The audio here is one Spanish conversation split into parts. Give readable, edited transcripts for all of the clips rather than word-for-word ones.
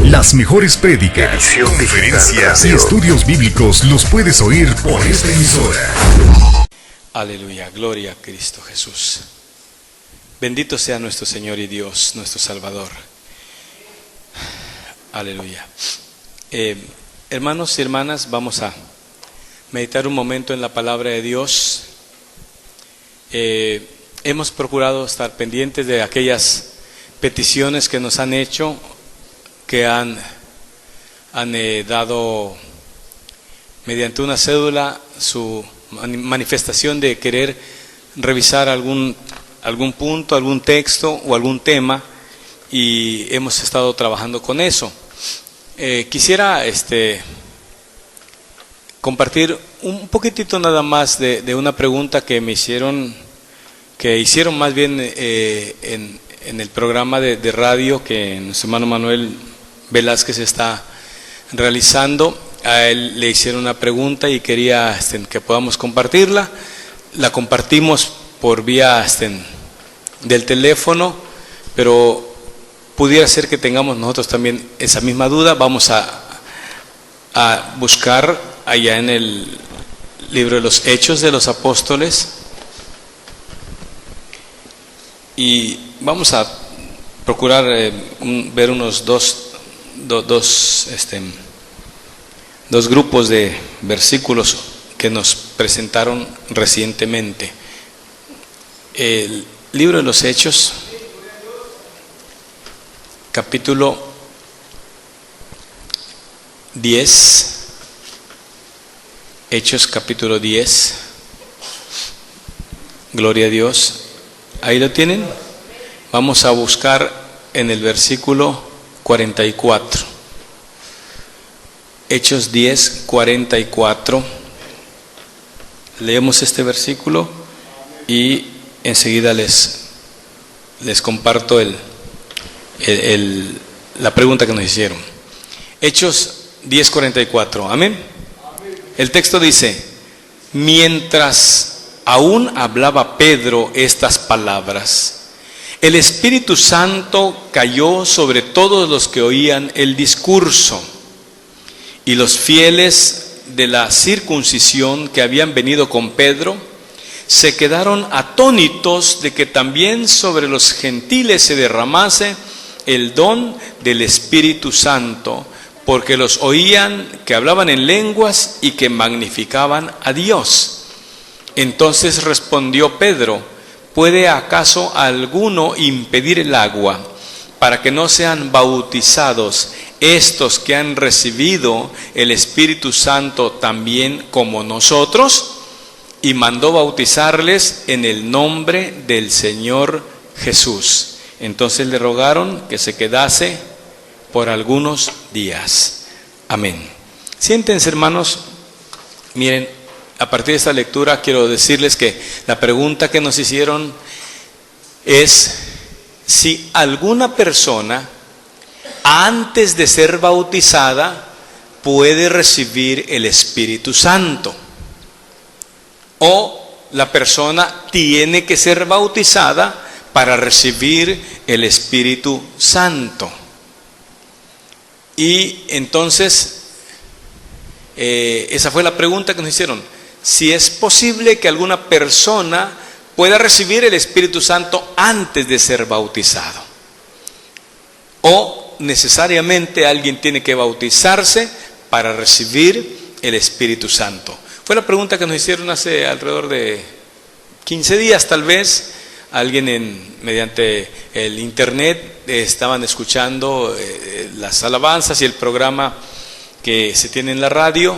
Las mejores prédicas, conferencias y estudios bíblicos los puedes oír por esta emisora. Aleluya, gloria a Cristo Jesús. Bendito sea nuestro Señor y Dios, nuestro Salvador. Aleluya. Hermanos y hermanas, vamos a meditar un momento en la palabra de Dios. Hemos procurado estar pendientes de aquellas peticiones que nos han hecho, que han dado mediante una cédula su manifestación de querer revisar algún punto, algún texto o algún tema, y hemos estado trabajando con eso. Quisiera compartir un poquitito nada más de una pregunta que me hicieron, que hicieron más bien en el programa de radio que nuestro hermano Manuel Velázquez está realizando. A él le hicieron una pregunta y quería que podamos compartirla. La compartimos por vía del teléfono, pero pudiera ser que tengamos nosotros también esa misma duda. Vamos a buscar allá en el libro de los Hechos de los Apóstoles y vamos a procurar ver unos dos grupos de versículos que nos presentaron recientemente. El libro de los Hechos, capítulo 10, Hechos capítulo 10, gloria a Dios. ¿Ahí lo tienen? Vamos a buscar en el versículo 44. Hechos 10, 44. Leemos este versículo y enseguida les comparto la pregunta que nos hicieron. Hechos 10, 44. Amén. El texto dice: mientras aún hablaba Pedro estas palabras, el Espíritu Santo cayó sobre todos los que oían el discurso, y los fieles de la circuncisión que habían venido con Pedro se quedaron atónitos de que también sobre los gentiles se derramase el don del Espíritu Santo, porque los oían que hablaban en lenguas y que magnificaban a Dios. Entonces respondió Pedro: ¿puede acaso alguno impedir el agua para que no sean bautizados estos que han recibido el Espíritu Santo también como nosotros? Y mandó bautizarles en el nombre del Señor Jesús. Entonces le rogaron que se quedase por algunos días. Amén. Siéntense, hermanos. Miren, a partir de esta lectura quiero decirles que la pregunta que nos hicieron es si alguna persona antes de ser bautizada puede recibir el Espíritu Santo, o la persona tiene que ser bautizada para recibir el Espíritu Santo. Y entonces esa fue la pregunta que nos hicieron: si es posible que alguna persona pueda recibir el Espíritu Santo antes de ser bautizado, o necesariamente alguien tiene que bautizarse para recibir el Espíritu Santo. Fue la pregunta que nos hicieron hace alrededor de 15 días tal vez. Alguien mediante el internet estaban escuchando las alabanzas y el programa que se tiene en la radio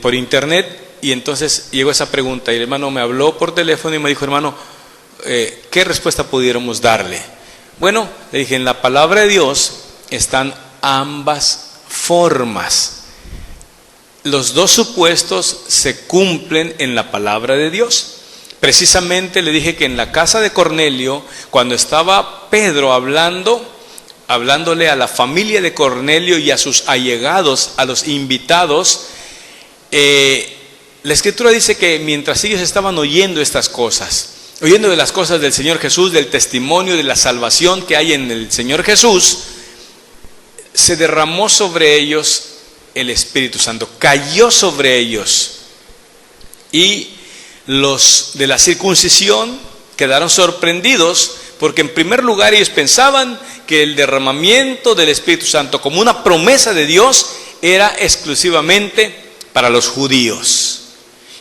por internet, y entonces llegó esa pregunta y el hermano me habló por teléfono y me dijo: hermano, ¿qué respuesta pudiéramos darle? Bueno, le dije: en la palabra de Dios están ambas formas. Los dos supuestos se cumplen en la palabra de Dios. Precisamente le dije que en la casa de Cornelio, cuando estaba Pedro hablándole a la familia de Cornelio y a sus allegados, a los invitados, la Escritura dice que mientras ellos estaban oyendo estas cosas, oyendo de las cosas del Señor Jesús, del testimonio de la salvación que hay en el Señor Jesús, se derramó sobre ellos el Espíritu Santo, cayó sobre ellos. Y los de la circuncisión quedaron sorprendidos, porque en primer lugar ellos pensaban que el derramamiento del Espíritu Santo como una promesa de Dios era exclusivamente para los judíos.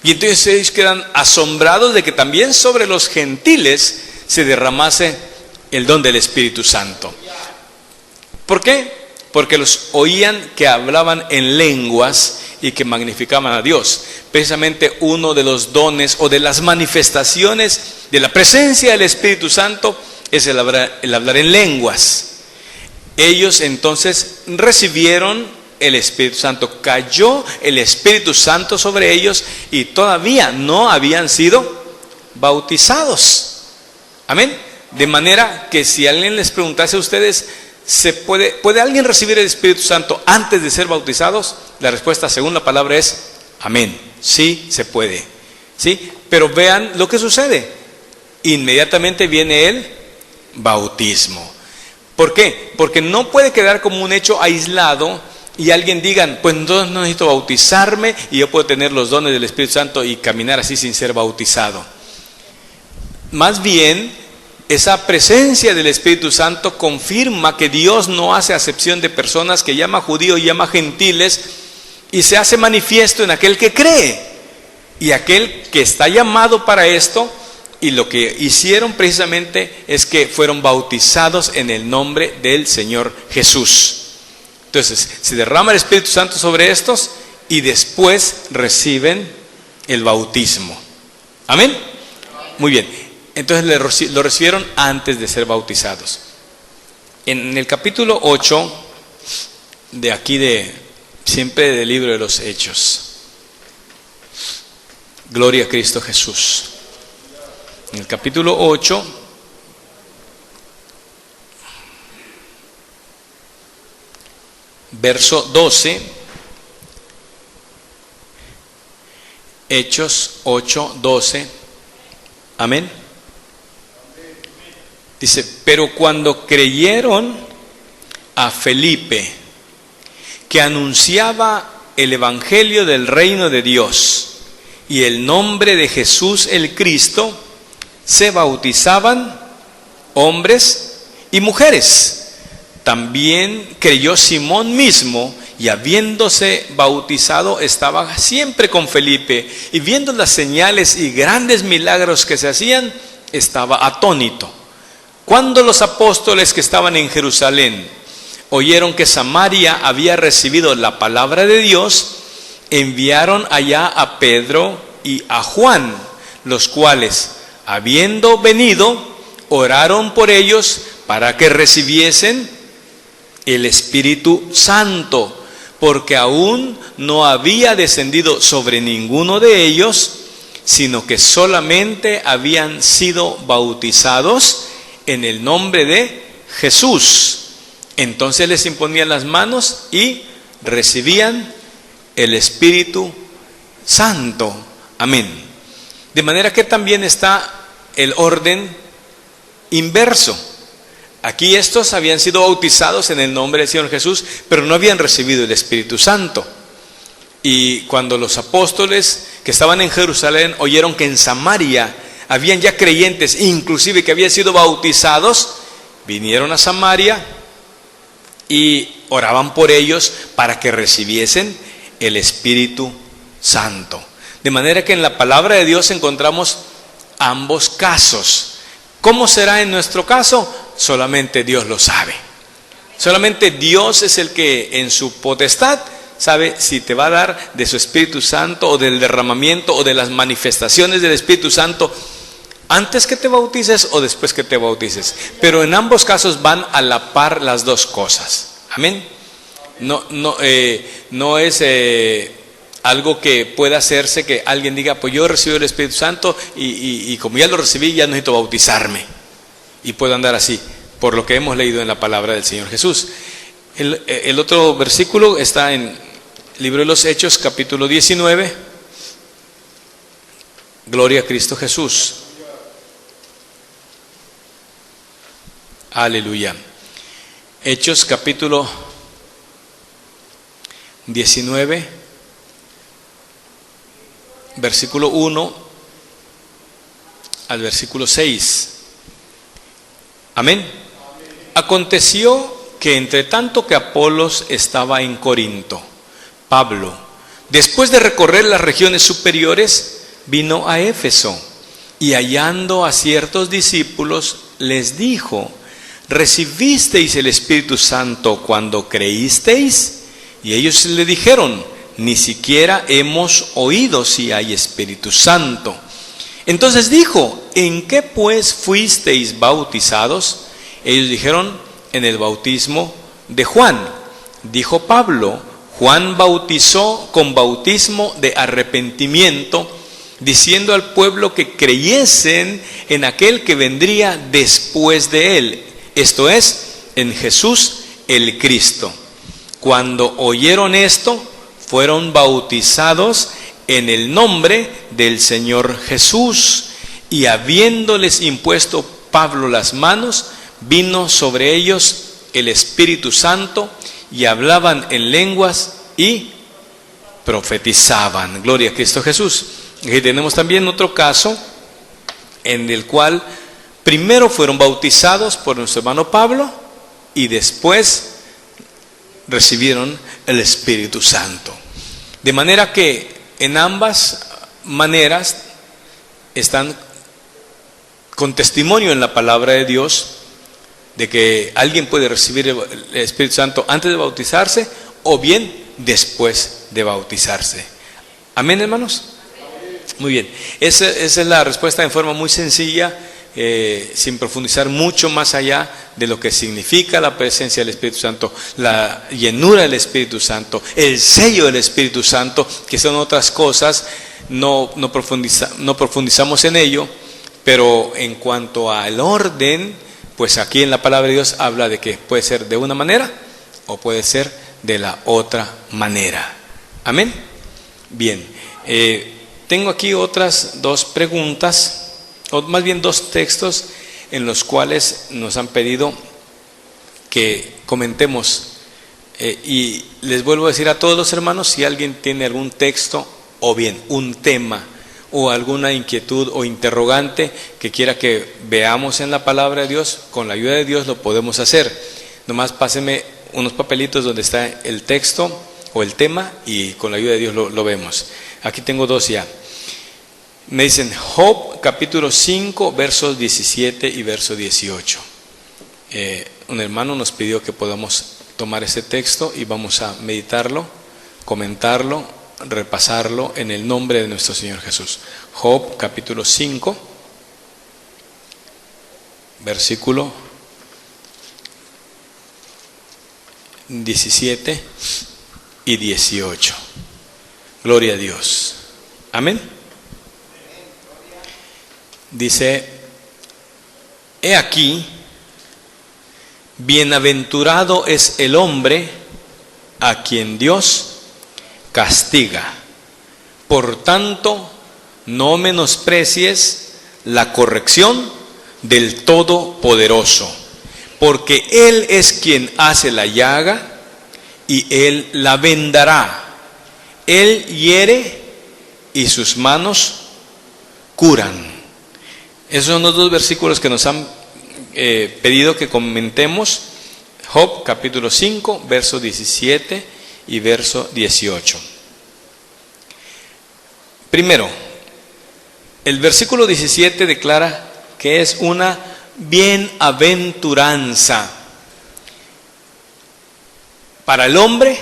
Y entonces ellos quedan asombrados de que también sobre los gentiles se derramase el don del Espíritu Santo. ¿Por qué? Porque los oían que hablaban en lenguas y que magnificaban a Dios. Precisamente uno de los dones o de las manifestaciones de la presencia del Espíritu Santo es el hablar en lenguas. Ellos entonces recibieron el Espíritu Santo, cayó el Espíritu Santo sobre ellos y todavía no habían sido bautizados. Amén. De manera que si alguien les preguntase a ustedes, ¿puede alguien recibir el Espíritu Santo antes de ser bautizados? La respuesta según la palabra es amén. Sí, se puede. ¿Sí? Pero vean lo que sucede. Inmediatamente viene el bautismo. ¿Por qué? Porque no puede quedar como un hecho aislado y alguien diga, pues entonces no necesito bautizarme y yo puedo tener los dones del Espíritu Santo y caminar así sin ser bautizado. Más bien, esa presencia del Espíritu Santo confirma que Dios no hace acepción de personas, que llama judíos y llama gentiles, y se hace manifiesto en aquel que cree y aquel que está llamado para esto. Y lo que hicieron precisamente es que fueron bautizados en el nombre del Señor Jesús. Entonces, se derrama el Espíritu Santo sobre estos y después reciben el bautismo. ¿Amén? Muy bien. Entonces lo recibieron antes de ser bautizados. En el capítulo 8 de aquí siempre del libro de los Hechos. Gloria a Cristo Jesús. En el capítulo 8, verso 12, Hechos 8, 12, amén. Dice, pero cuando creyeron a Felipe, que anunciaba el evangelio del reino de Dios y el nombre de Jesús el Cristo, se bautizaban hombres y mujeres. También creyó Simón mismo, y habiéndose bautizado estaba siempre con Felipe, y viendo las señales y grandes milagros que se hacían, estaba atónito. Cuando los apóstoles que estaban en Jerusalén oyeron que Samaria había recibido la palabra de Dios, enviaron allá a Pedro y a Juan, los cuales, habiendo venido, oraron por ellos para que recibiesen el Espíritu Santo, porque aún no había descendido sobre ninguno de ellos, sino que solamente habían sido bautizados en el nombre de Jesús. Entonces les imponían las manos y recibían el Espíritu Santo. Amén. De manera que también está el orden inverso. Aquí estos habían sido bautizados en el nombre del Señor Jesús, pero no habían recibido el Espíritu Santo. Y cuando los apóstoles que estaban en Jerusalén oyeron que en Samaria habían ya creyentes, inclusive que habían sido bautizados, vinieron a Samaria y oraban por ellos para que recibiesen el Espíritu Santo. De manera que en la palabra de Dios encontramos ambos casos. ¿Cómo será en nuestro caso? Solamente Dios lo sabe. Solamente Dios es el que en su potestad sabe si te va a dar de su Espíritu Santo o del derramamiento o de las manifestaciones del Espíritu Santo antes que te bautices o después que te bautices. Pero en ambos casos van a la par las dos cosas. Amén. No es algo que pueda hacerse que alguien diga, pues yo recibí el Espíritu Santo y como ya lo recibí, ya no necesito bautizarme. Y puedo andar así, por lo que hemos leído en la palabra del Señor Jesús. El otro versículo está en el libro de los Hechos, capítulo 19. Gloria a Cristo Jesús. Aleluya. Hechos, capítulo 19, versículo 1 al versículo 6. Amén. Aconteció que entre tanto que Apolos estaba en Corinto, Pablo, después de recorrer las regiones superiores, vino a Éfeso y hallando a ciertos discípulos les dijo: ¿recibisteis el Espíritu Santo cuando creísteis? Y ellos le dijeron: ni siquiera hemos oído si hay Espíritu Santo. Entonces dijo: ¿en qué pues fuisteis bautizados? Ellos dijeron: en el bautismo de Juan. Dijo Pablo: Juan bautizó con bautismo de arrepentimiento, diciendo al pueblo que creyesen en aquel que vendría después de él, esto es, en Jesús el Cristo. Cuando oyeron esto, fueron bautizados en el nombre del Señor Jesús, y habiéndoles impuesto Pablo las manos, vino sobre ellos el Espíritu Santo, y hablaban en lenguas y profetizaban. Gloria a Cristo Jesús. Aquí tenemos también otro caso en el cual primero fueron bautizados por nuestro hermano Pablo y después recibieron el Espíritu Santo. De manera que en ambas maneras están con testimonio en la palabra de Dios de que alguien puede recibir el Espíritu Santo antes de bautizarse o bien después de bautizarse. Amén, hermanos. Muy bien, esa es la respuesta en forma muy sencilla, sin profundizar mucho más allá de lo que significa la presencia del Espíritu Santo, la llenura del Espíritu Santo, el sello del Espíritu Santo, que son otras cosas. No profundizamos en ello, pero en cuanto al orden, pues aquí en la palabra de Dios habla de que puede ser de una manera o puede ser de la otra manera. Amén. Bien, tengo aquí otras dos preguntas, o más bien dos textos en los cuales nos han pedido que comentemos. Y les vuelvo a decir a todos los hermanos, si alguien tiene algún texto o bien un tema o alguna inquietud o interrogante que quiera que veamos en la palabra de Dios, con la ayuda de Dios lo podemos hacer. Nomás pásenme unos papelitos donde está el texto o el tema y con la ayuda de Dios lo vemos. Aquí tengo dos ya. Me dicen Job capítulo 5 versos 17 y verso 18. Un hermano nos pidió que podamos tomar ese texto y vamos a meditarlo, comentarlo, repasarlo en el nombre de nuestro Señor Jesús. Job capítulo 5 versículo 17 y 18. Gloria a Dios. Amén. Dice: he aquí, bienaventurado es el hombre a quien Dios castiga. Por tanto, no menosprecies la corrección del Todopoderoso, porque Él es quien hace la llaga y Él la vendará. Él hiere y sus manos curan. Esos son los dos versículos que nos han pedido que comentemos. Job capítulo 5, verso 17 y verso 18. Primero, el versículo 17 declara que es una bienaventuranza para el hombre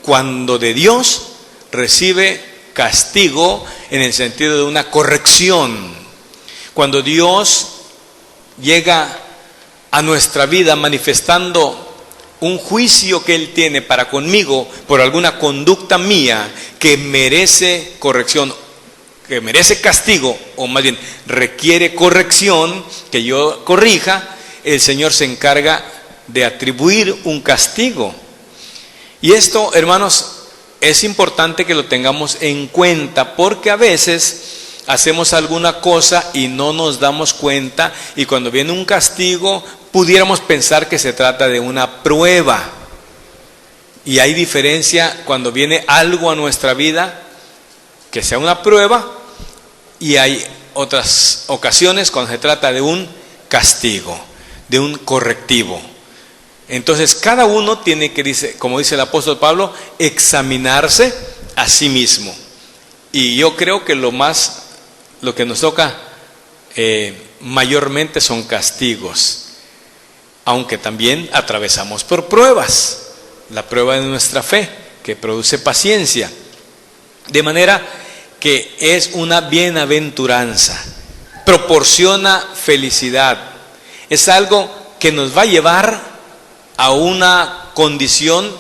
cuando de Dios recibe castigo en el sentido de una corrección. Cuando Dios llega a nuestra vida manifestando un juicio que Él tiene para conmigo por alguna conducta mía que merece corrección, que merece castigo, o más bien requiere corrección, que yo corrija, el Señor se encarga de atribuir un castigo. Y esto, hermanos, es importante que lo tengamos en cuenta, porque a veces hacemos alguna cosa y no nos damos cuenta, y cuando viene un castigo pudiéramos pensar que se trata de una prueba. Y hay diferencia cuando viene algo a nuestra vida que sea una prueba, y hay otras ocasiones cuando se trata de un castigo, de un correctivo. Entonces cada uno tiene que, como dice el apóstol Pablo, examinarse a sí mismo. Y yo creo que lo que nos toca mayormente son castigos, aunque también atravesamos por pruebas, la prueba de nuestra fe que produce paciencia, de manera que es una bienaventuranza, proporciona felicidad, es algo que nos va a llevar a una condición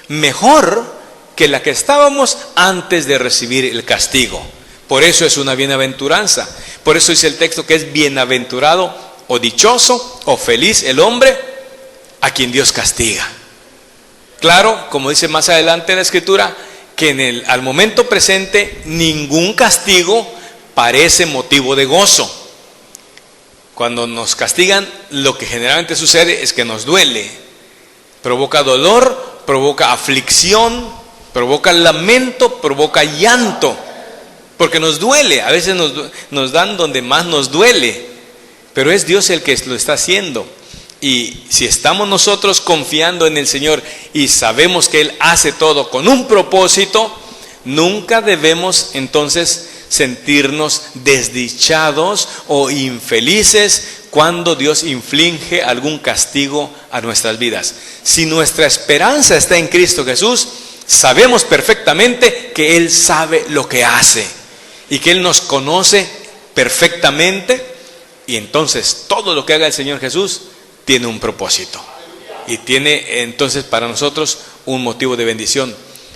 mejor que la que estábamos antes de recibir el castigo. Por eso es una bienaventuranza. Por eso dice el texto que es bienaventurado o dichoso o feliz el hombre a quien Dios castiga. Claro, como dice más adelante en la Escritura, que al momento presente ningún castigo parece motivo de gozo. Cuando nos castigan, lo que generalmente sucede es que nos duele, provoca dolor, provoca aflicción, provoca lamento, provoca llanto, porque nos duele. A veces nos dan donde más nos duele, pero es Dios el que lo está haciendo. Y si estamos nosotros confiando en el Señor y sabemos que Él hace todo con un propósito, nunca debemos entonces sentirnos desdichados o infelices cuando Dios inflige algún castigo a nuestras vidas. Si nuestra esperanza está en Cristo Jesús, sabemos perfectamente que Él sabe lo que hace y que Él nos conoce perfectamente, y entonces todo lo que haga el Señor Jesús tiene un propósito y tiene entonces para nosotros un motivo de bendición.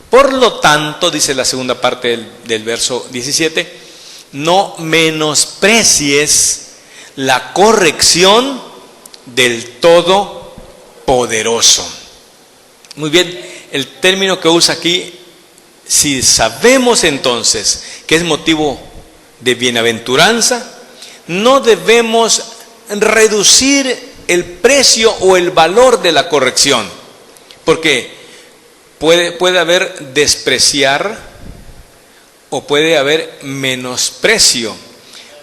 Por lo tanto, dice la segunda parte del verso 17, no menosprecies la corrección del Todopoderoso. Muy bien, el término que usa aquí, si sabemos entonces que es motivo de bienaventuranza, no debemos reducir el precio o el valor de la corrección, porque puede haber despreciar o puede haber menosprecio.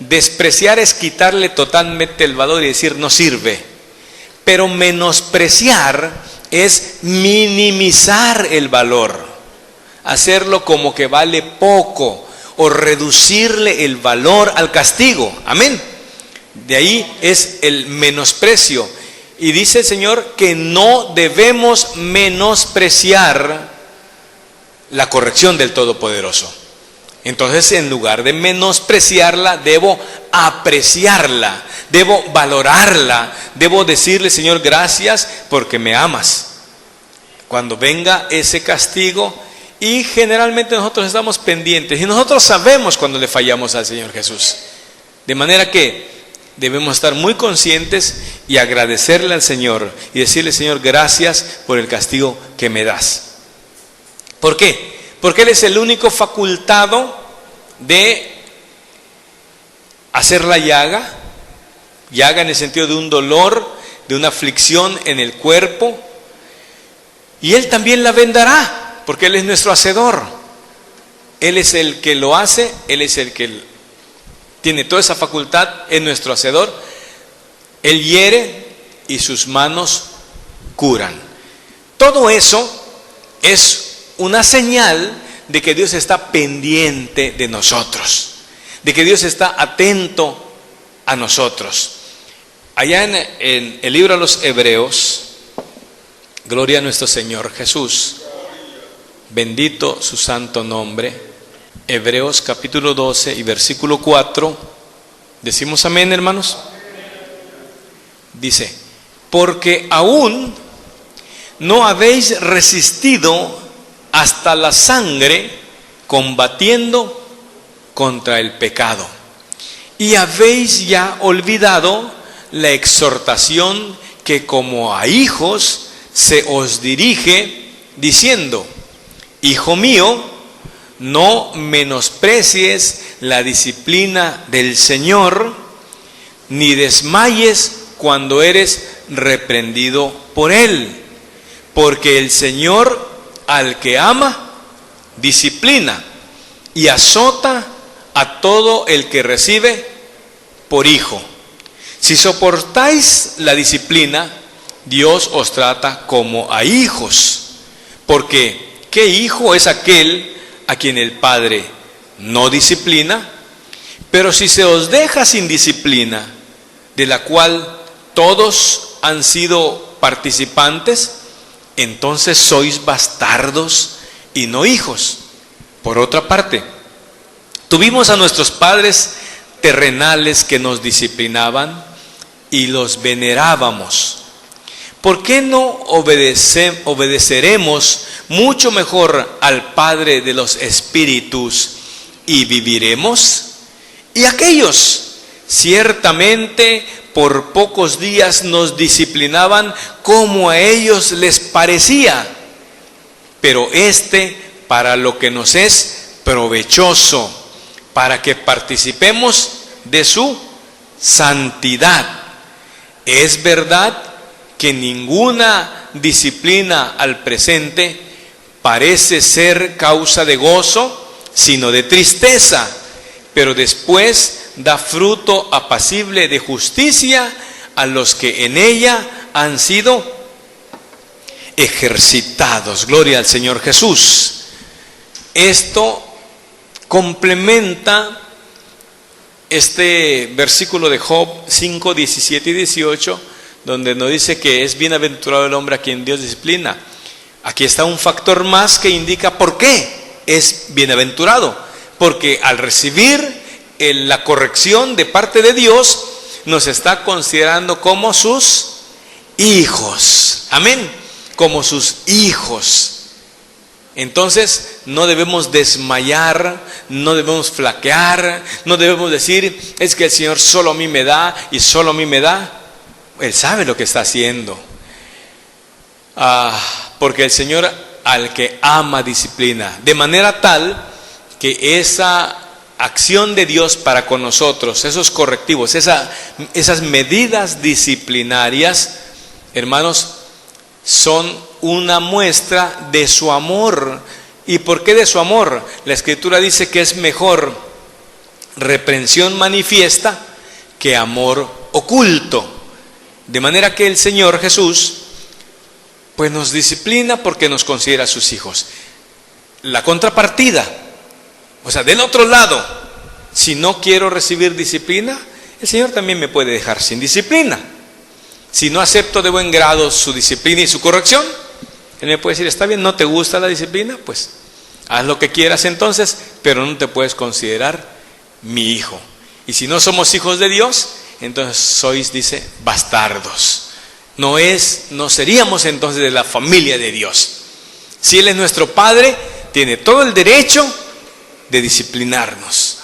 Despreciar es quitarle totalmente el valor y decir no sirve, pero menospreciar es minimizar el valor, hacerlo como que vale poco o reducirle el valor al castigo. Amén. De ahí es el menosprecio. Y dice el Señor que no debemos menospreciar la corrección del Todopoderoso. Entonces, en lugar de menospreciarla, debo apreciarla, debo valorarla, debo decirle: Señor, gracias porque me amas. Cuando venga ese castigo, y generalmente nosotros estamos pendientes y nosotros sabemos cuando le fallamos al Señor Jesús, de manera que debemos estar muy conscientes y agradecerle al Señor y decirle: Señor, gracias por el castigo que me das. ¿Por qué? Porque Él es el único facultado de hacer la llaga en el sentido de un dolor, de una aflicción en el cuerpo, y Él también la vendará, porque Él es nuestro hacedor. Él es el que lo hace, Él es el que tiene toda esa facultad, es nuestro hacedor. Él hiere y sus manos curan. Todo eso es una señal de que Dios está pendiente de nosotros, de que Dios está atento a nosotros. Allá en el libro a los Hebreos, gloria a nuestro Señor Jesús, bendito su santo nombre. Hebreos capítulo 12 y versículo 4, decimos amén, hermanos. Dice: porque aún no habéis resistido hasta la sangre combatiendo contra el pecado, y habéis ya olvidado la exhortación que como a hijos se os dirige, diciendo: hijo mío, no menosprecies la disciplina del Señor, ni desmayes cuando eres reprendido por Él, porque el Señor al que ama, disciplina y azota a todo el que recibe por hijo. Si soportáis la disciplina, Dios os trata como a hijos. Porque ¿qué hijo es aquel a quien el Padre no disciplina? Pero si se os deja sin disciplina, de la cual todos han sido participantes, entonces sois bastardos y no hijos. Por otra parte, tuvimos a nuestros padres terrenales que nos disciplinaban y los venerábamos. ¿Por qué no obedeceremos mucho mejor al Padre de los Espíritus y viviremos? Y aquellos ciertamente por pocos días nos disciplinaban como a ellos les parecía, pero para lo que nos es provechoso, para que participemos de su santidad. Es verdad que ninguna disciplina al presente parece ser causa de gozo, sino de tristeza, pero después da fruto apacible de justicia a los que en ella han sido ejercitados. Gloria al Señor Jesús. Esto complementa este versículo de Job 5, 17 y 18, donde nos dice que es bienaventurado el hombre a quien Dios disciplina. Aquí está un factor más que indica por qué es bienaventurado. Porque al recibir la corrección de parte de Dios, nos está considerando como sus hijos. Amén. Como sus hijos. Entonces no debemos desmayar, no debemos flaquear, no debemos decir, es que el Señor solo a mí me da y solo a mí me da. Él sabe lo que está haciendo. Porque el Señor al que ama disciplina, de manera tal que esa acción de Dios para con nosotros, esos correctivos, esas medidas disciplinarias, hermanos, son una muestra de su amor. ¿Y por qué de su amor? La Escritura dice que es mejor reprensión manifiesta que amor oculto. De manera que el Señor Jesús pues nos disciplina porque nos considera sus hijos. La contrapartida, o sea, del otro lado, si no quiero recibir disciplina, el Señor también me puede dejar sin disciplina. Si no acepto de buen grado su disciplina y su corrección, Él me puede decir, está bien, no te gusta la disciplina, pues haz lo que quieras entonces, pero no te puedes considerar mi hijo. Y si no somos hijos de Dios, entonces sois, dice, bastardos. No seríamos entonces de la familia de Dios. Si Él es nuestro Padre, tiene todo el derecho de disciplinarnos.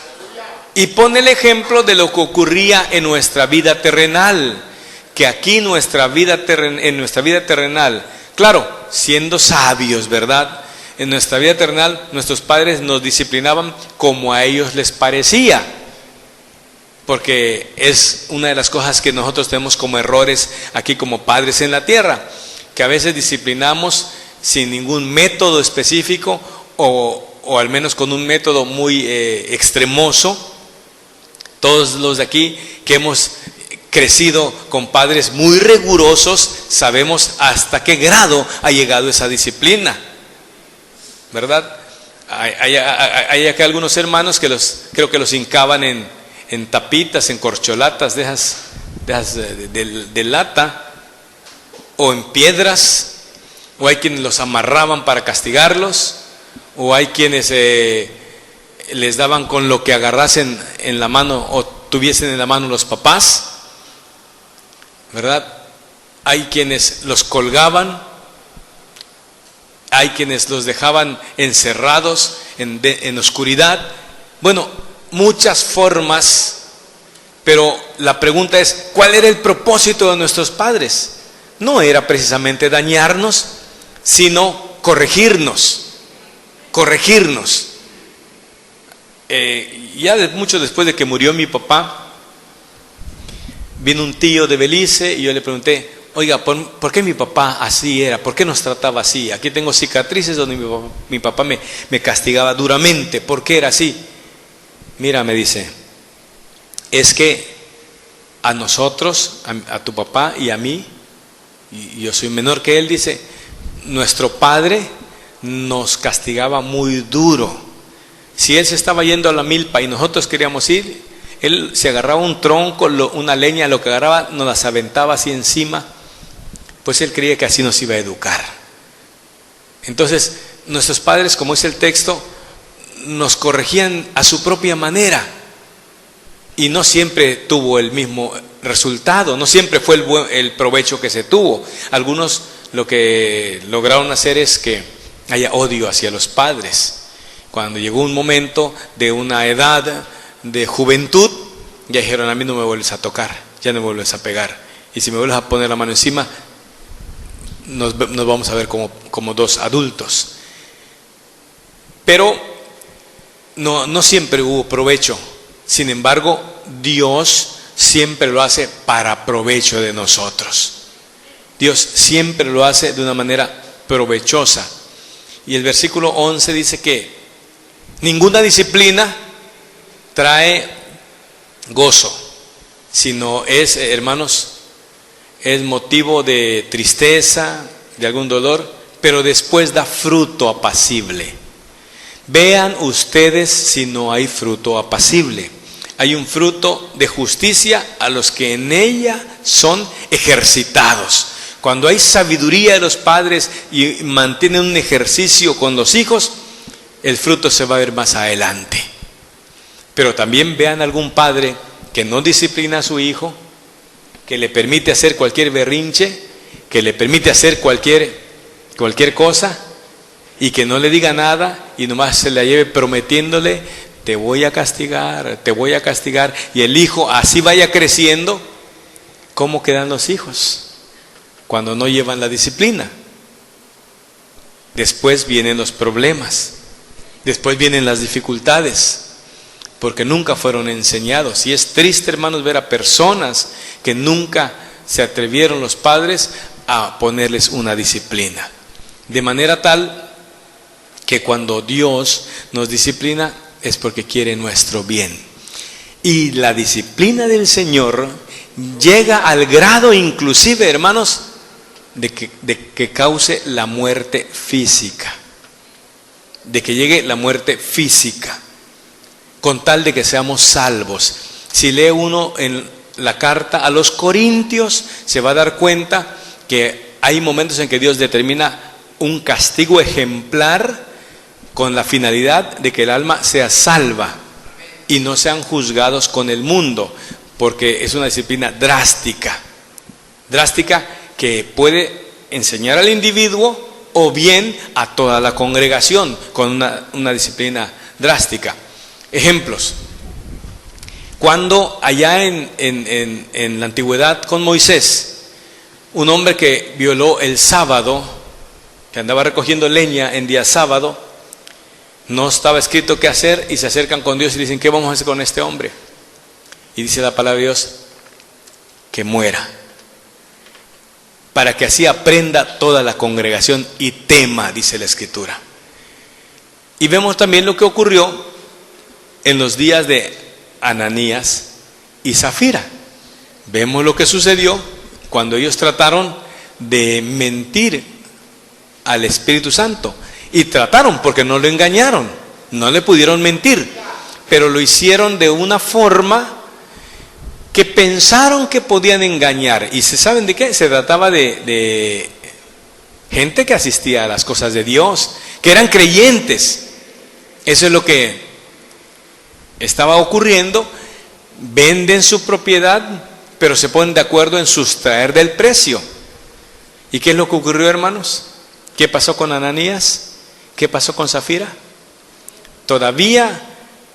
Y pone el ejemplo de lo que ocurría en nuestra vida terrenal. Que aquí en nuestra vida terrenal, claro, siendo sabios, ¿verdad? En nuestra vida terrenal, nuestros padres nos disciplinaban como a ellos les parecía. Porque es una de las cosas que nosotros tenemos como errores aquí como padres en la tierra. Que a veces disciplinamos sin ningún método específico o al menos con un método muy extremoso. Todos los de aquí que hemos crecido con padres muy rigurosos, sabemos hasta qué grado ha llegado esa disciplina, ¿verdad? Hay acá algunos hermanos que creo que los hincaban en tapitas, en corcholatas de lata, o en piedras, o hay quienes los amarraban para castigarlos, o hay quienes les daban con lo que agarrasen en la mano o tuviesen en la mano los papás, ¿verdad? Hay quienes los colgaban, hay quienes los dejaban encerrados en oscuridad. Bueno, muchas formas, pero la pregunta es, ¿cuál era el propósito de nuestros padres? No era precisamente dañarnos, sino corregirnos. Mucho después de que murió mi papá, vino un tío de Belice y yo le pregunté, oiga, ¿por qué mi papá así era? ¿Por qué nos trataba así? Aquí tengo cicatrices donde mi papá me castigaba duramente. ¿Por qué era así? Mira, me dice, es que a nosotros, a tu papá y a mí, y yo soy menor que él, dice, nuestro padre nos castigaba muy duro. Si él se estaba yendo a la milpa y nosotros queríamos ir, él se agarraba un tronco, una leña, lo que agarraba, nos las aventaba así encima. Pues él creía que así nos iba a educar. Entonces, nuestros padres, como dice el texto, nos corregían a su propia manera. Y no siempre tuvo el mismo resultado, no siempre fue el provecho que se tuvo. Algunos lo que lograron hacer es que haya odio hacia los padres. Cuando llegó un momento de una edad de juventud, ya dijeron, a mí no me vuelves a tocar, ya no me vuelves a pegar. Y si me vuelves a poner la mano encima, nos vamos a ver como dos adultos. Pero no siempre hubo provecho. Sin embargo, Dios siempre lo hace para provecho de nosotros. Dios siempre lo hace de una manera provechosa. Y el versículo 11 dice que ninguna disciplina trae gozo, sino es, hermanos, es motivo de tristeza, de algún dolor, pero después da fruto apacible. Vean ustedes si no hay fruto apacible. Hay un fruto de justicia a los que en ella son ejercitados. Cuando hay sabiduría de los padres y mantienen un ejercicio con los hijos, el fruto se va a ver más adelante. Pero también vean algún padre que no disciplina a su hijo, que le permite hacer cualquier berrinche, que le permite hacer cualquier cosa y que no le diga nada y nomás se la lleve prometiéndole, te voy a castigar, y el hijo así vaya creciendo. ¿Cómo quedan los hijos cuando no llevan la disciplina? Después vienen los problemas, después vienen las dificultades, porque nunca fueron enseñados. Y es triste, hermanos, ver a personas que nunca se atrevieron los padres a ponerles una disciplina. De manera tal que cuando Dios nos disciplina es porque quiere nuestro bien. Y la disciplina del Señor llega al grado inclusive, hermanos, de que cause la muerte física. De que llegue la muerte física, con tal de que seamos salvos. Si lee uno en la carta a los Corintios, se va a dar cuenta que hay momentos en que Dios determina un castigo ejemplar con la finalidad de que el alma sea salva y no sean juzgados con el mundo, porque es una disciplina drástica que puede enseñar al individuo o bien a toda la congregación con una disciplina drástica. Ejemplos. Cuando allá en la antigüedad con Moisés, un hombre que violó el sábado, que andaba recogiendo leña en día sábado, no estaba escrito qué hacer, y se acercan con Dios y dicen, ¿qué vamos a hacer con este hombre? Y dice la palabra de Dios, que muera, para que así aprenda toda la congregación y tema, dice la Escritura. Y vemos también lo que ocurrió en los días de Ananías y Zafira. Vemos lo que sucedió cuando ellos trataron de mentir al Espíritu Santo. Y trataron, porque no lo engañaron, no le pudieron mentir, pero lo hicieron de una forma que pensaron que podían engañar. ¿Y se saben de qué? Se trataba de gente que asistía a las cosas de Dios, que eran creyentes. Eso es lo que estaba ocurriendo. Venden su propiedad, pero se ponen de acuerdo en sustraer del precio. ¿Y qué es lo que ocurrió, hermanos? ¿Qué pasó con Ananías? ¿Qué pasó con Zafira? Todavía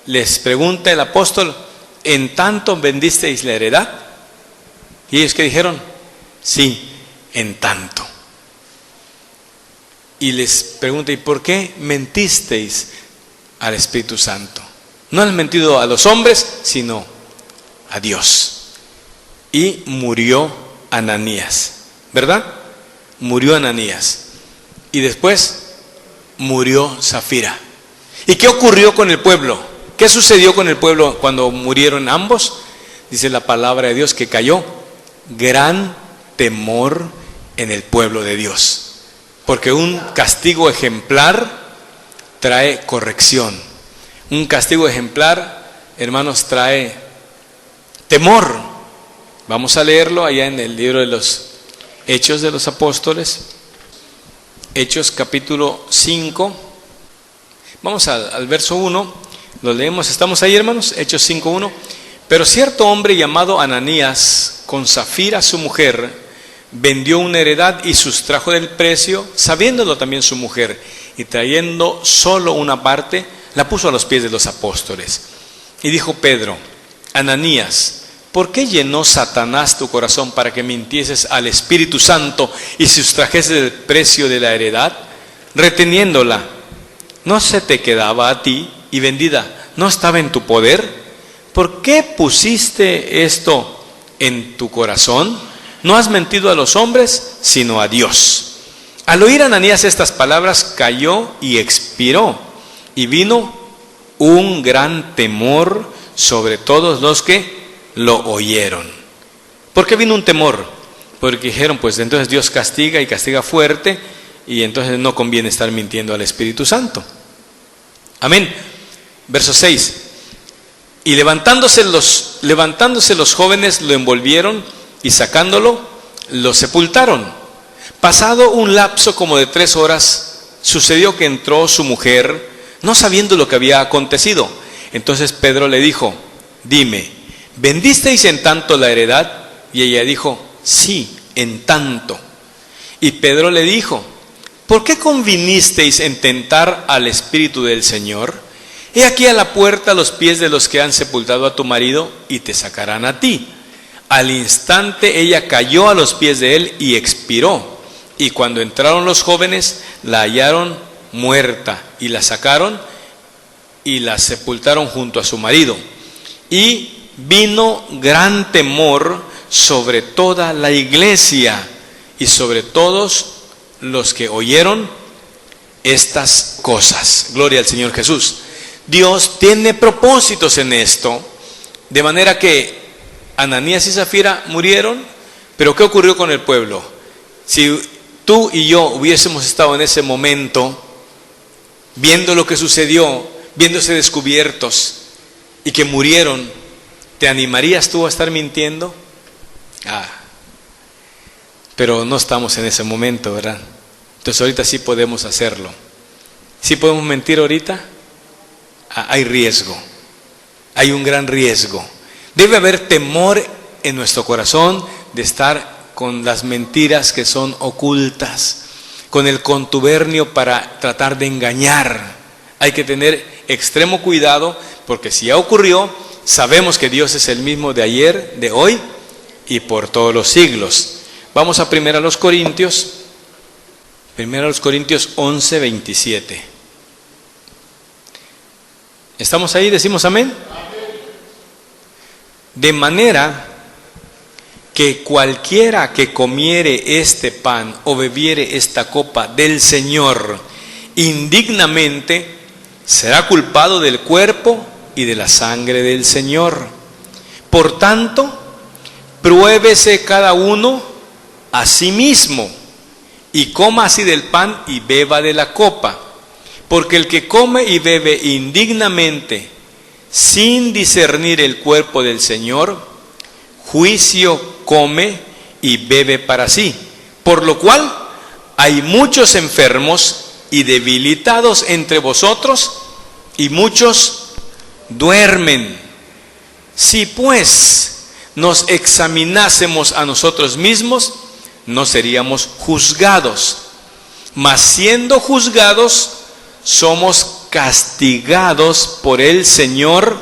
les pregunta el apóstol, ¿en tanto vendisteis la heredad? Y ellos que dijeron, sí, en tanto. Y les pregunta, ¿y por qué mentisteis al Espíritu Santo? No han mentido a los hombres, sino a Dios. Y murió Ananías. ¿verdad? Murió Ananías. Y después murió Zafira. ¿Y qué ocurrió con el pueblo? ¿Qué sucedió con el pueblo cuando murieron ambos? Dice la palabra de Dios que cayó gran temor en el pueblo de Dios. Porque un castigo ejemplar trae corrección. Un castigo ejemplar, hermanos, trae temor. Vamos a leerlo allá en el libro de los Hechos de los Apóstoles. Hechos capítulo 5. Vamos al verso 1. Lo leemos. ¿Estamos ahí, hermanos? Hechos 5:1. Pero cierto hombre llamado Ananías, con Zafira su mujer, vendió una heredad y sustrajo del precio, sabiéndolo también su mujer, y trayendo solo una parte, la puso a los pies de los apóstoles. Y dijo Pedro: Ananías, ¿por qué llenó Satanás tu corazón para que mintieses al Espíritu Santo y sustrajeses el precio de la heredad, reteniéndola? ¿No se te quedaba a ti y vendida no estaba en tu poder? ¿Por qué pusiste esto en tu corazón? No has mentido a los hombres, sino a Dios. Al oír Ananías estas palabras, cayó y expiró, y vino un gran temor sobre todos los que lo oyeron. ¿Por qué vino un temor? Porque dijeron, pues entonces Dios castiga y castiga fuerte, y entonces no conviene estar mintiendo al Espíritu Santo. Amén. Verso 6. Y levantándose los jóvenes lo envolvieron y sacándolo, lo sepultaron. Pasado un lapso como de 3 horas, sucedió que entró su mujer, no sabiendo lo que había acontecido. Entonces Pedro le dijo: dime, ¿vendisteis en tanto la heredad? Y ella dijo: sí, en tanto. Y Pedro le dijo: ¿por qué convinisteis en tentar al Espíritu del Señor? He aquí a la puerta los pies de los que han sepultado a tu marido, y te sacarán a ti. Al instante ella cayó a los pies de él y expiró. Y cuando entraron los jóvenes, la hallaron muerta, y la sacaron y la sepultaron junto a su marido. Y vino gran temor sobre toda la iglesia y sobre todos los que oyeron estas cosas. Gloria al Señor Jesús. Dios tiene propósitos en esto, de manera que Ananías y Zafira murieron, pero ¿qué ocurrió con el pueblo? Si tú y yo hubiésemos estado en ese momento, viendo lo que sucedió, viéndose descubiertos y que murieron, ¿te animarías tú a estar mintiendo? Pero no estamos en ese momento, ¿verdad? Entonces ahorita sí podemos hacerlo. ¿Sí podemos mentir ahorita? Hay riesgo, hay un gran riesgo. Debe haber temor en nuestro corazón de estar con las mentiras que son ocultas, con el contubernio para tratar de engañar. Hay que tener extremo cuidado, porque si ya ocurrió, sabemos que Dios es el mismo de ayer, de hoy y por todos los siglos. Vamos a 1 Corintios 11:27. ¿Estamos ahí? ¿Decimos amén? De manera que cualquiera que comiere este pan o bebiere esta copa del Señor indignamente, será culpado del cuerpo y de la sangre del Señor. Por tanto, pruébese cada uno a sí mismo, y coma así del pan y beba de la copa. Porque el que come y bebe indignamente, sin discernir el cuerpo del Señor, juicio come y bebe para sí. Por lo cual hay muchos enfermos y debilitados entre vosotros, y muchos duermen. Si pues nos examinásemos a nosotros mismos, no seríamos juzgados. Mas siendo juzgados, somos castigados por el Señor,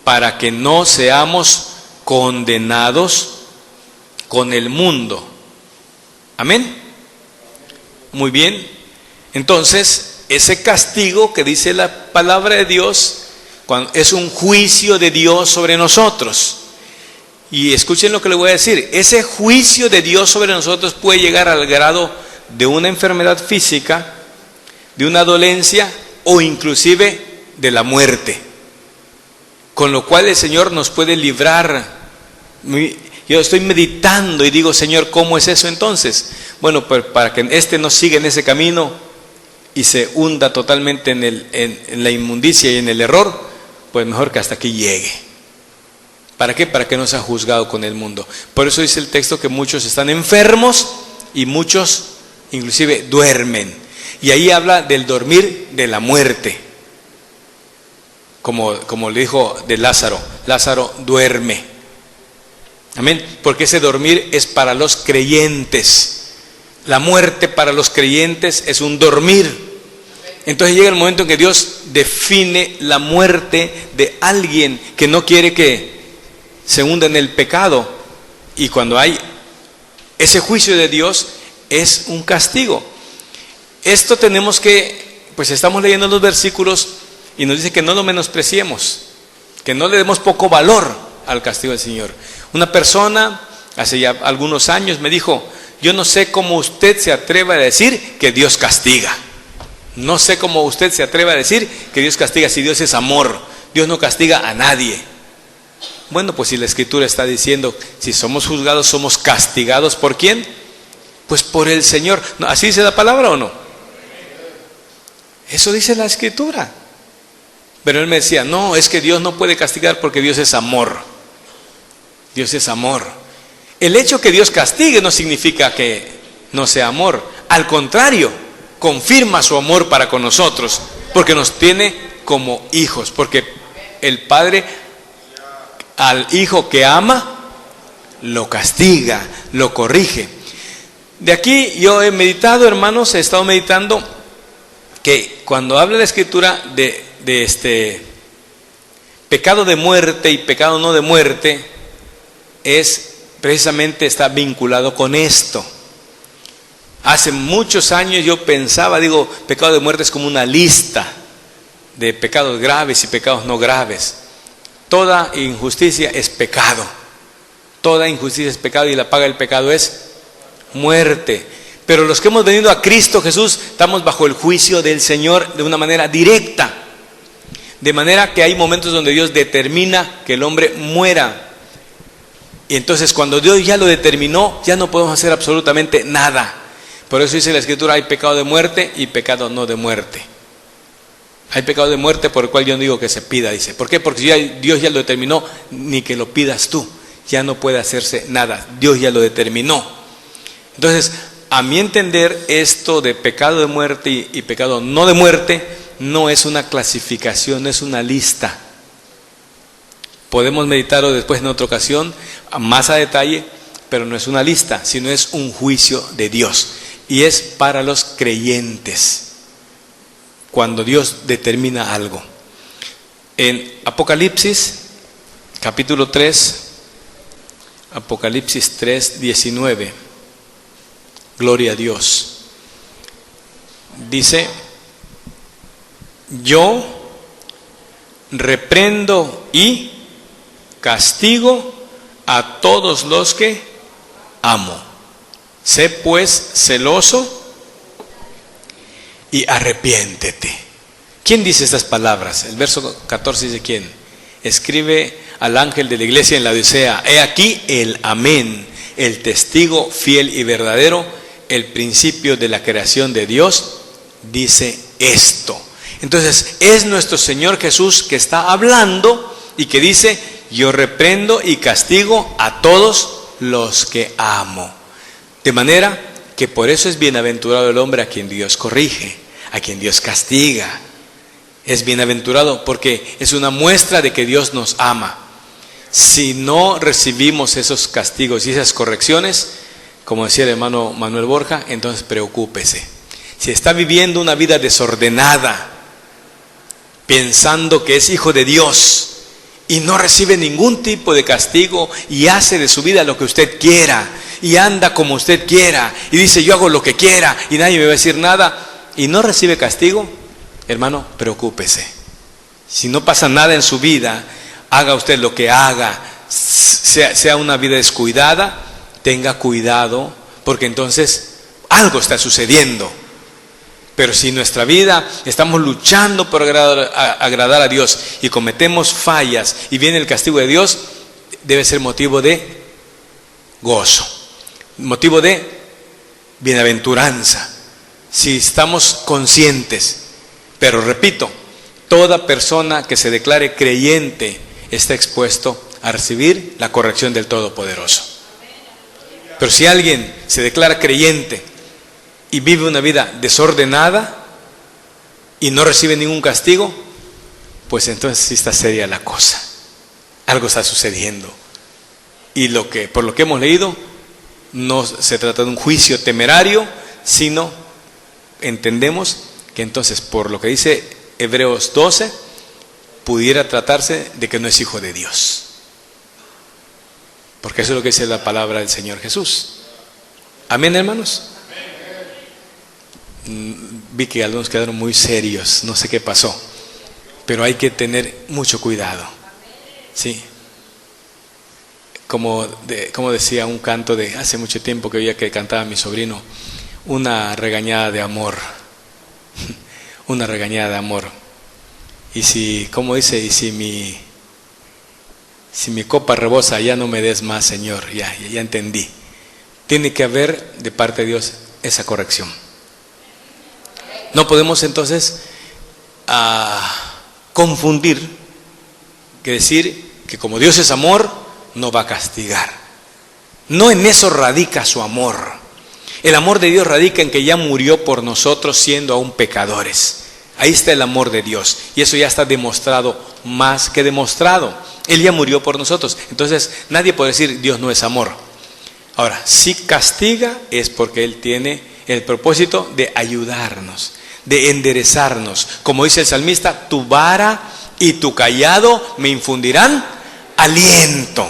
para que no seamos condenados con el mundo. Amén. Muy bien. Entonces, ese castigo que dice la palabra de Dios es un juicio de Dios sobre nosotros. Y escuchen lo que le voy a decir. Ese juicio de Dios sobre nosotros puede llegar al grado de una enfermedad física, de una dolencia o inclusive de la muerte. Con lo cual el Señor nos puede librar. Yo estoy meditando y digo, Señor, ¿cómo es eso entonces? Bueno, pues para que no siga en ese camino y se hunda totalmente en la inmundicia y en el error, pues mejor que hasta aquí llegue. ¿Para qué? Para que no sea juzgado con el mundo. Por eso dice el texto que muchos están enfermos y muchos inclusive duermen. Y ahí habla del dormir de la muerte. Como le dijo de Lázaro, Lázaro duerme. Amén. Porque ese dormir es para los creyentes. La muerte para los creyentes es un dormir. Entonces llega el momento en que Dios define la muerte de alguien que no quiere que se hunda en el pecado. Y cuando hay ese juicio de Dios, es un castigo. Esto tenemos que, pues estamos leyendo los versículos y nos dice que no lo menospreciemos, que no le demos poco valor al castigo del Señor. Una persona hace ya algunos años me dijo, yo no sé cómo usted se atreve a decir que Dios castiga. No sé cómo usted se atreve a decir que Dios castiga si Dios es amor. Dios no castiga a nadie. Bueno, pues si la Escritura está diciendo, si somos juzgados, somos castigados, ¿por quién? Pues por el Señor. ¿Así dice la palabra o no? Eso dice la Escritura. Pero él me decía, no, es que Dios no puede castigar porque Dios es amor. Dios es amor. El hecho que Dios castigue no significa que no sea amor. Al contrario, confirma su amor para con nosotros, porque nos tiene como hijos. Porque el Padre al hijo que ama, lo castiga, lo corrige. De aquí yo he meditado, hermanos, he estado meditando que cuando habla la Escritura de este pecado de muerte y pecado no de muerte, es precisamente está vinculado con esto. Hace muchos años yo pensaba, pecado de muerte es como una lista de pecados graves y pecados no graves. Toda injusticia es pecado. Toda injusticia es pecado y la paga del pecado es muerte. Pero los que hemos venido a Cristo Jesús estamos bajo el juicio del Señor de una manera directa. De manera que hay momentos donde Dios determina que el hombre muera. Y entonces cuando Dios ya lo determinó, ya no podemos hacer absolutamente nada. Por eso dice la Escritura, hay pecado de muerte y pecado no de muerte. Hay pecado de muerte por el cual yo no digo que se pida, dice. ¿Por qué? Porque Dios ya lo determinó, ni que lo pidas tú. Ya no puede hacerse nada. Dios ya lo determinó. Entonces, a mi entender, esto de pecado de muerte y pecado no de muerte, no es una clasificación, es una lista. Podemos meditarlo después en otra ocasión, más a detalle, pero no es una lista, sino es un juicio de Dios. Y es para los creyentes. Cuando Dios determina algo. En Apocalipsis, capítulo 3, Apocalipsis 3, 19, gloria a Dios. Dice, yo reprendo y castigo a todos los que amo. Sé pues celoso y arrepiéntete. ¿Quién dice estas palabras? El verso 14 dice ¿quién? Escribe al ángel de la iglesia en la Odisea, he aquí el amén, el testigo fiel y verdadero, el principio de la creación de Dios, dice esto. Entonces es nuestro Señor Jesús que está hablando y que dice, yo reprendo y castigo a todos los que amo. De manera que por eso es bienaventurado el hombre a quien Dios corrige, a quien Dios castiga. Es bienaventurado porque es una muestra de que Dios nos ama. Si no recibimos esos castigos y esas correcciones, como decía el hermano Manuel Borja, entonces preocúpese. Si está viviendo una vida desordenada, pensando que es hijo de Dios y no recibe ningún tipo de castigo y hace de su vida lo que usted quiera y anda como usted quiera y dice yo hago lo que quiera y nadie me va a decir nada y no recibe castigo, hermano, preocúpese. Si no pasa nada en su vida, haga usted lo que haga, sea una vida descuidada, tenga cuidado, porque entonces algo está sucediendo. Pero si en nuestra vida estamos luchando por agradar a Dios y cometemos fallas y viene el castigo de Dios, debe ser motivo de gozo, motivo de bienaventuranza, si estamos conscientes. Pero repito, toda persona que se declare creyente está expuesto a recibir la corrección del Todopoderoso. Pero si alguien se declara creyente y vive una vida desordenada y no recibe ningún castigo, pues entonces sí está seria la cosa. Algo está sucediendo. Y por lo que hemos leído, no se trata de un juicio temerario, sino entendemos que entonces, por lo que dice Hebreos 12, pudiera tratarse de que no es hijo de Dios. Porque eso es lo que dice la palabra del Señor Jesús. Amén, hermanos. Vi que algunos quedaron muy serios, no sé qué pasó, pero hay que tener mucho cuidado. Sí. Como decía un canto de hace mucho tiempo que oía que cantaba mi sobrino, una regañada de amor. Una regañada de amor. Y si, como dice, y si mi copa rebosa, ya no me des más, Señor, ya entendí. Tiene que haber de parte de Dios esa corrección. No podemos entonces confundir, que decir que como Dios es amor, no va a castigar. No en eso radica su amor. El amor de Dios radica en que ya murió por nosotros siendo aún pecadores. Ahí está el amor de Dios. Y eso ya está demostrado, más que demostrado. Él ya murió por nosotros. Entonces nadie puede decir Dios no es amor. Ahora, si castiga es porque Él tiene el propósito de ayudarnos, de enderezarnos. Como dice el salmista, tu vara y tu cayado me infundirán aliento.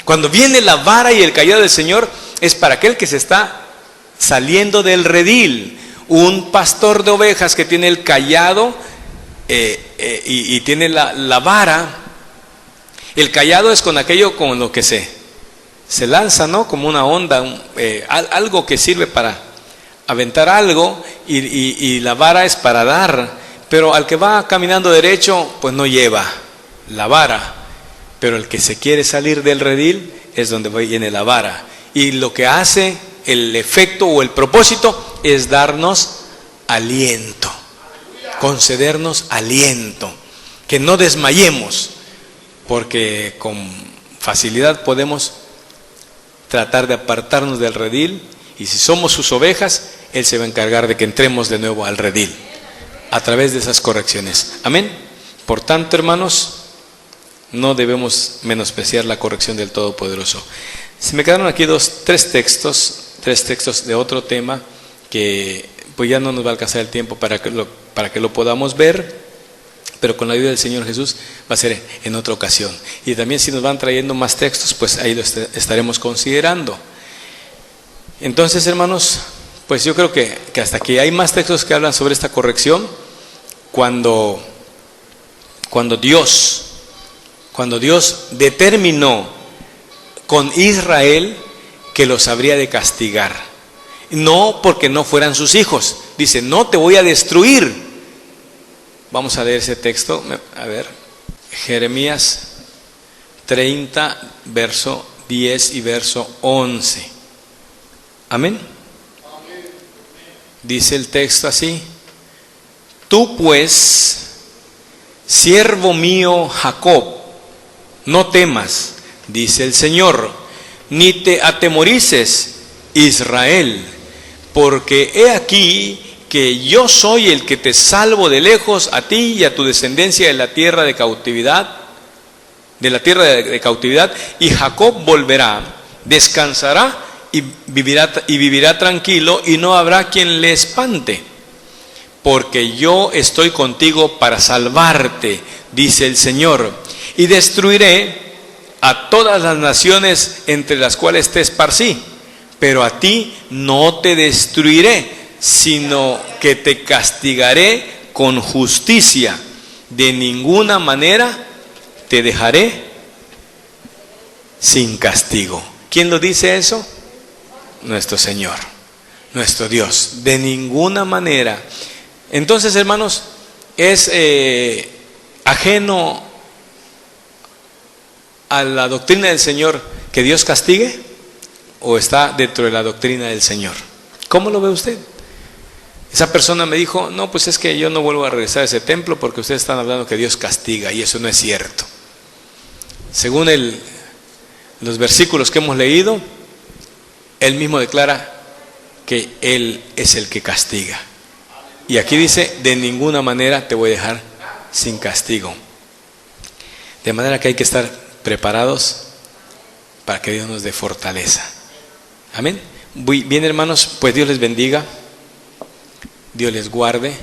Cuando viene la vara y el cayado del Señor, es para aquel que se está saliendo del redil. Un pastor de ovejas que tiene el cayado y tiene la vara. El cayado es con aquello con lo que se lanza, ¿no? Como una onda, algo que sirve para aventar algo, y la vara es para dar. Pero al que va caminando derecho, pues no lleva la vara. Pero el que se quiere salir del redil es donde viene la vara. Y lo que hace el efecto o el propósito es darnos aliento, concedernos aliento, que no desmayemos, porque con facilidad podemos tratar de apartarnos del redil, y si somos sus ovejas, Él se va a encargar de que entremos de nuevo al redil a través de esas correcciones. Amén. Por tanto, hermanos, no debemos menospreciar la corrección del Todopoderoso. Se me quedaron aquí tres textos de otro tema que pues ya no nos va a alcanzar el tiempo para que lo podamos ver, pero con la ayuda del Señor Jesús va a ser en otra ocasión. Y también si nos van trayendo más textos, pues ahí lo estaremos considerando. Entonces, hermanos, pues yo creo que hasta aquí hay más textos que hablan sobre esta corrección. Cuando Dios determinó con Israel que los habría de castigar, no porque no fueran sus hijos. Dice, no te voy a destruir. Vamos a leer ese texto, a ver, Jeremías 30, verso 10 y verso 11. Amén. Dice el texto así: tú pues, siervo mío Jacob, no temas, dice el Señor, ni te atemorices, Israel, porque he aquí que yo soy el que te salvo de lejos a ti y a tu descendencia de la tierra de cautividad, y Jacob volverá, descansará y vivirá tranquilo, y no habrá quien le espante, porque yo estoy contigo para salvarte, dice el Señor, y destruiré a todas las naciones entre las cuales te esparcí, pero a ti no te destruiré, sino que te castigaré con justicia. De ninguna manera te dejaré sin castigo. ¿Quién lo dice eso? Nuestro Señor, nuestro Dios. De ninguna manera. Entonces, hermanos, ¿es ajeno a la doctrina del Señor que Dios castigue? ¿O está dentro de la doctrina del Señor? ¿Cómo lo ve usted? Esa persona me dijo, no, pues es que yo no vuelvo a regresar a ese templo porque ustedes están hablando que Dios castiga, y eso no es cierto. Según los versículos que hemos leído, Él mismo declara que Él es el que castiga. Y aquí dice, de ninguna manera te voy a dejar sin castigo. De manera que hay que estar preparados para que Dios nos dé fortaleza. Amén. Bien, hermanos, pues Dios les bendiga, Dios les guarde.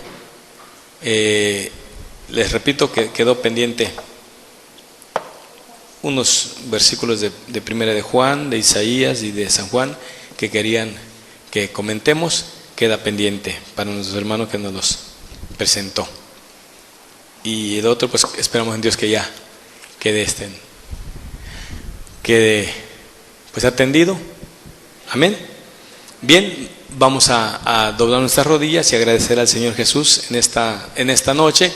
Les repito que quedó pendiente unos versículos de Primera de Juan, de Isaías y de San Juan que querían que comentemos. Queda pendiente para nuestro hermano que nos los presentó. Y el otro, pues esperamos en Dios que ya quede pues atendido. Amén. Bien, vamos a doblar nuestras rodillas y agradecer al Señor Jesús en esta noche.